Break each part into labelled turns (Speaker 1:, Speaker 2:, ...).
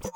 Speaker 1: Hey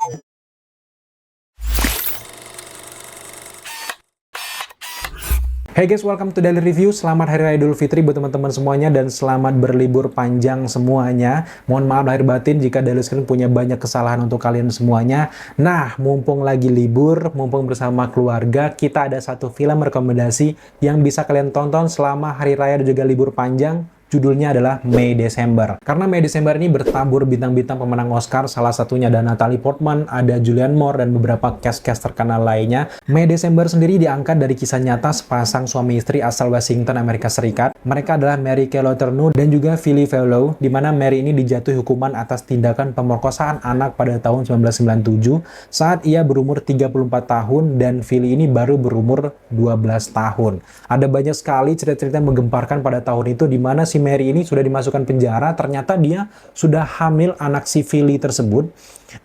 Speaker 1: guys, welcome to Daily Review. Selamat Hari Raya Idul Fitri buat teman-teman semuanya dan selamat berlibur panjang semuanya. Mohon maaf lahir batin jika Daily Screen punya banyak kesalahan untuk kalian semuanya. Nah, mumpung lagi libur, mumpung bersama keluarga, kita ada satu film rekomendasi yang bisa kalian tonton selama Hari Raya dan juga libur panjang. Judulnya adalah May December. Karena May December ini bertabur bintang-bintang pemenang Oscar, salah satunya ada Natalie Portman, ada Julianne Moore, dan beberapa cast-cast terkenal lainnya. May December sendiri diangkat dari kisah nyata sepasang suami istri asal Washington, Amerika Serikat. Mereka adalah Mary Kay Letourneau dan juga Philly Fellow, di mana Mary ini dijatuhi hukuman atas tindakan pemerkosaan anak pada tahun 1997 saat ia berumur 34 tahun dan Philly ini baru berumur 12 tahun. Ada banyak sekali cerita-cerita yang menggemparkan pada tahun itu, di mana si Mary ini sudah dimasukkan penjara, ternyata dia sudah hamil anak si Philly tersebut.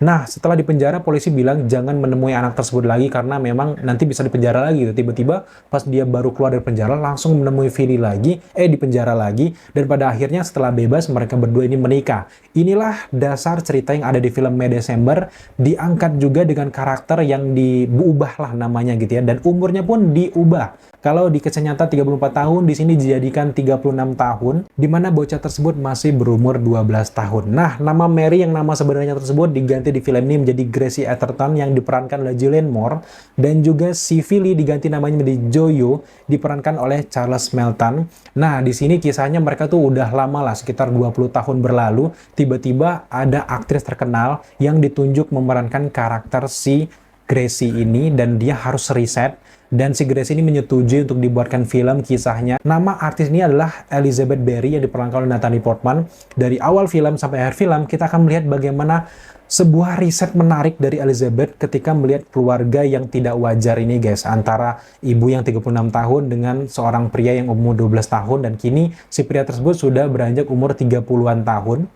Speaker 1: Nah, setelah di penjara, polisi bilang jangan menemui anak tersebut lagi karena memang nanti bisa dipenjara lagi gitu. Tiba-tiba pas dia baru keluar dari penjara langsung menemui Philly lagi, di penjara lagi, dan pada akhirnya setelah bebas mereka berdua ini menikah. Inilah dasar cerita yang ada di film May December, diangkat juga dengan karakter yang diubah lah namanya gitu ya, dan umurnya pun diubah. Kalau di kisah nyata 34 tahun, di sini dijadikan 36 tahun, di mana bocah tersebut masih berumur 12 tahun. Nah, nama Mary yang nama sebenarnya tersebut diganti di film ini menjadi Gracie Atherton yang diperankan oleh Julianne Moore, dan juga si Philly diganti namanya menjadi Joyo, diperankan oleh Charles Melton. Nah, di sini kisahnya mereka tuh udah lama lah, sekitar 20 tahun berlalu, tiba-tiba ada aktris terkenal yang ditunjuk memerankan karakter si Gracie ini, dan dia harus riset. Dan si Gracie ini menyetujui untuk dibuatkan film kisahnya. Nama artis ini adalah Elizabeth Berry yang diperankan oleh Natalie Portman. Dari awal film sampai akhir film, kita akan melihat bagaimana sebuah riset menarik dari Elizabeth ketika melihat keluarga yang tidak wajar ini guys. Antara ibu yang 36 tahun dengan seorang pria yang umur 12 tahun. Dan kini si pria tersebut sudah beranjak umur 30-an tahun.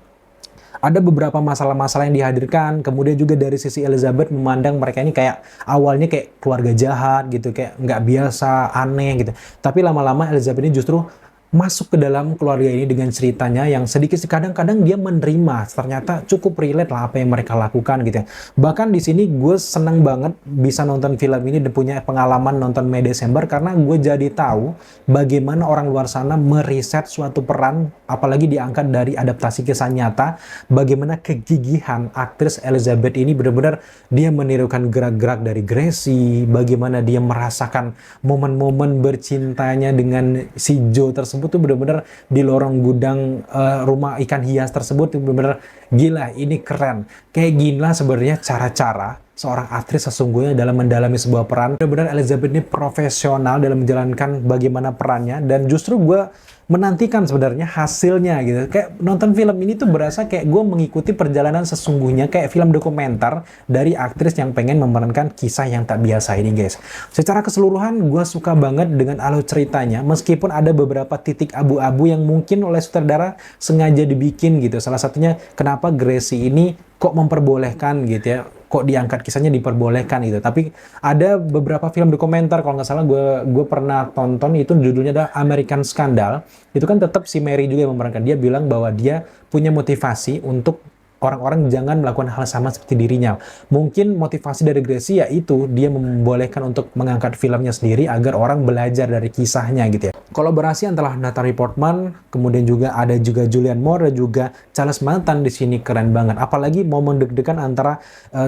Speaker 1: Ada beberapa masalah-masalah yang dihadirkan, kemudian juga dari sisi Elizabeth memandang mereka ini kayak awalnya kayak keluarga jahat gitu, kayak nggak biasa, aneh gitu. Tapi lama-lama Elizabeth ini justru masuk ke dalam keluarga ini dengan ceritanya yang sedikit kadang-kadang dia menerima, ternyata cukup relate lah apa yang mereka lakukan gitu ya. Bahkan di sini gue seneng banget bisa nonton film ini dan punya pengalaman nonton May December karena gue jadi tahu bagaimana orang luar sana meriset suatu peran, apalagi diangkat dari adaptasi kisah nyata, bagaimana kegigihan aktris Elizabeth ini benar-benar dia menirukan gerak-gerak dari Gracie, bagaimana dia merasakan momen-momen bercintanya dengan si Joe tersebut tuh bener-bener di lorong gudang rumah ikan hias tersebut tuh bener-bener gila, ini keren. Kayak gila sebenarnya cara-cara seorang aktris sesungguhnya dalam mendalami sebuah peran. Benar-benar Elizabeth ini profesional dalam menjalankan bagaimana perannya, dan justru gue menantikan sebenarnya hasilnya gitu. Kayak nonton film ini tuh berasa kayak gue mengikuti perjalanan sesungguhnya, kayak film dokumenter dari aktris yang pengen memerankan kisah yang tak biasa ini guys. Secara keseluruhan gue suka banget dengan alur ceritanya, meskipun ada beberapa titik abu-abu yang mungkin oleh sutradara sengaja dibikin gitu. Salah satunya kenapa Gracie ini kok memperbolehkan gitu ya, kok diangkat kisahnya diperbolehkan gitu. Tapi ada beberapa film dokumenter, kalau nggak salah gue pernah tonton, itu judulnya adalah American Scandal. Itu kan tetap si Mary juga yang memerankan. Dia bilang bahwa dia punya motivasi untuk orang-orang jangan melakukan hal sama seperti dirinya. Mungkin motivasi dari Gracie yaitu dia membolehkan untuk mengangkat filmnya sendiri agar orang belajar dari kisahnya gitu ya. Kolaborasi antara Natalie Portman, kemudian juga ada juga Julianne Moore dan juga Charles Melton di sini keren banget. Apalagi momen deg-degan antara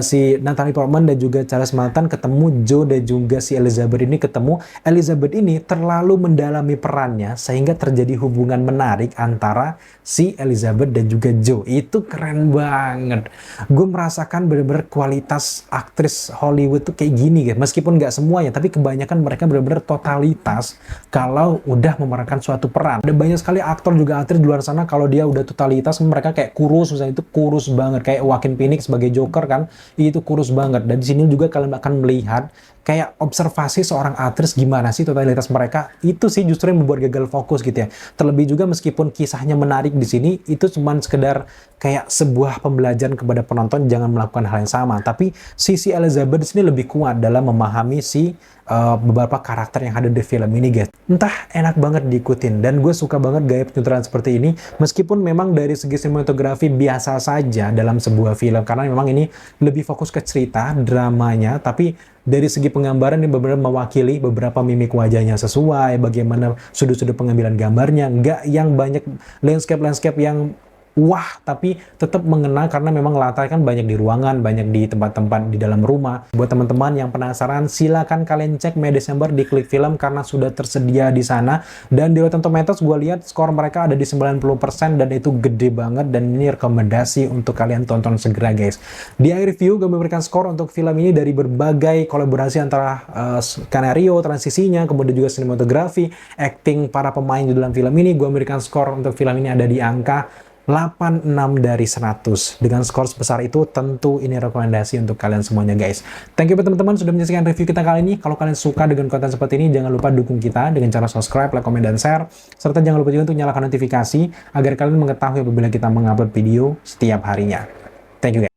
Speaker 1: si Natalie Portman dan juga Charles Melton ketemu Joe dan juga si Elizabeth ini ketemu. Elizabeth ini terlalu mendalami perannya sehingga terjadi hubungan menarik antara si Elizabeth dan juga Joe. Itu keren banget. Gue merasakan bener-bener kualitas aktris Hollywood tuh kayak gini gitu. Meskipun nggak semuanya, tapi kebanyakan mereka bener-bener totalitas kalau udah memerankan suatu peran. Ada banyak sekali aktor juga aktris di luar sana kalau dia udah totalitas mereka kayak kurus, misalnya itu kurus banget. Kayak Joaquin Phoenix sebagai Joker kan, itu kurus banget. Dan di sini juga kalian akan melihat kayak observasi seorang aktris gimana sih totalitas mereka, itu sih justru yang membuat gagal fokus gitu ya. Terlebih juga meskipun kisahnya menarik di sini, itu cuman sekedar kayak sebuah pembelajaran kepada penonton jangan melakukan hal yang sama. Tapi sisi Elizabeth di sini lebih kuat dalam memahami si beberapa karakter yang ada di film ini guys. Entah enak banget diikutin dan gue suka banget gaya penyutraan seperti ini meskipun memang dari segi sinematografi biasa saja dalam sebuah film karena memang ini lebih fokus ke cerita dramanya, tapi dari segi penggambaran ini benar-benar mewakili beberapa mimik wajahnya sesuai, bagaimana sudut-sudut pengambilan gambarnya, nggak yang banyak landscape yang wah, tapi tetap mengena karena memang latar kan banyak di ruangan, banyak di tempat-tempat di dalam rumah. Buat teman-teman yang penasaran, silakan kalian cek May December di Klik Film karena sudah tersedia di sana. Dan di Rotten Tomatoes gue lihat skor mereka ada di 90% dan itu gede banget dan ini rekomendasi untuk kalian tonton segera guys. Di akhir review gue memberikan skor untuk film ini dari berbagai kolaborasi antara skenario, transisinya, kemudian juga sinematografi, acting para pemain di dalam film ini. Gue memberikan skor untuk film ini ada di angka 86 dari 100. Dengan skor sebesar itu tentu ini rekomendasi untuk kalian semuanya guys. Thank you buat teman-teman sudah menyaksikan review kita kali ini. Kalau kalian suka dengan konten seperti ini, jangan lupa dukung kita dengan cara subscribe, like, komen, dan share. Serta jangan lupa juga untuk nyalakan notifikasi agar kalian mengetahui apabila kita mengupload video setiap harinya. Thank you guys.